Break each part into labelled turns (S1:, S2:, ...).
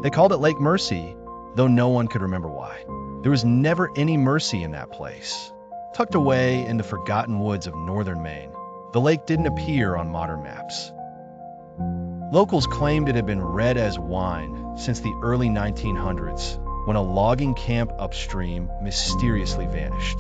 S1: They called it Lake Mercy, though no one could remember why. There was never any mercy in that place. Tucked away in the forgotten woods of northern Maine, the lake didn't appear on modern maps. Locals claimed it had been red as wine since the early 1900s, when a logging camp upstream mysteriously vanished.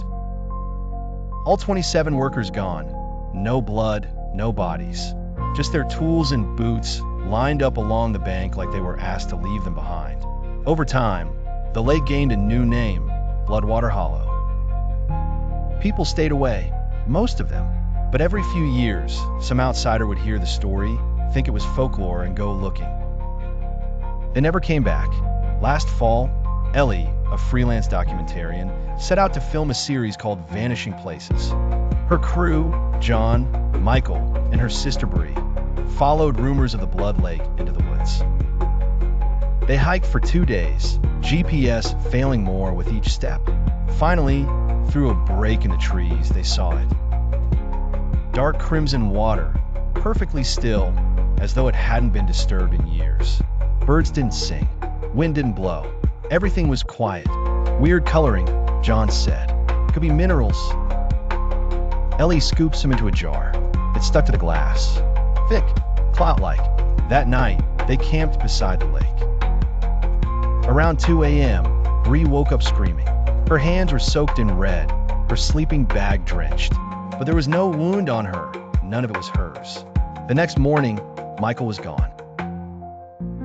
S1: All 27 workers gone. No blood, no bodies. Just their tools and boots lined up along the bank like they were asked to leave them behind. Over time, the lake gained a new name, Bloodwater Hollow. People stayed away, most of them, but every few years, some outsider would hear the story, think it was folklore, and go looking. They never came back. Last fall, Ellie, a freelance documentarian, set out to film a series called Vanishing Places. Her crew, John, Michael, and her sister Bree, followed rumors of the BloodLake into the woods. They hiked for 2 days, GPS failing more with each step. Finally, through a break in the trees, they saw it. Dark crimson water, perfectly still, as though it hadn't been disturbed in years. Birds didn't sing, wind didn't blow. Everything was quiet. Weird coloring, John said. Could be minerals. Ellie scoops them into a jar. It stuck to the glass. Thick, clout-like. That night, they camped beside the lake. Around 2 a.m., Bree woke up screaming. Her hands were soaked in red, her sleeping bag drenched. But there was no wound on her. None of it was hers. The next morning, Michael was gone.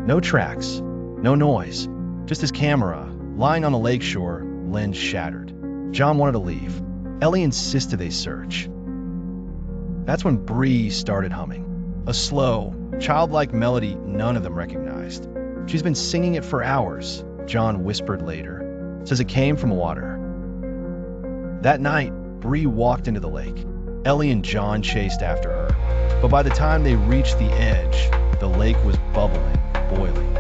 S1: No tracks, no noise, just his camera, lying on the lakeshore, lens shattered. John wanted to leave. Ellie insisted they search. That's when Bree started humming. A slow, childlike melody none of them recognized. She's been singing it for hours, John whispered later. Says it came from water. That night, Bree walked into the lake. Ellie and John chased after her. But by the time they reached the edge, the lake was bubbling, boiling.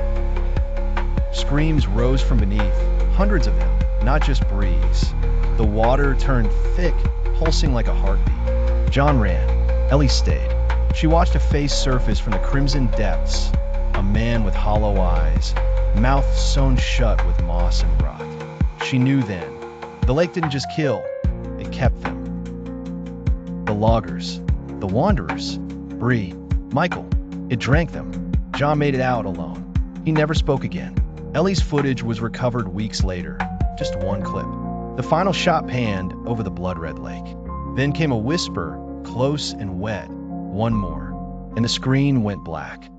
S1: Screams rose from beneath, hundreds of them, not just Bree's. The water turned thick, pulsing like a heartbeat. John ran. Ellie stayed. She watched a face surface from the crimson depths, a man with hollow eyes, mouth sewn shut with moss and rot. She knew then, the lake didn't just kill, it kept them. The loggers, the wanderers, Bree, Michael, it drank them. John made it out alone. He never spoke again. Ellie's footage was recovered weeks later, just one clip. The final shot panned over the blood-red lake. Then came a whisper, close and wet, one more, and the screen went black.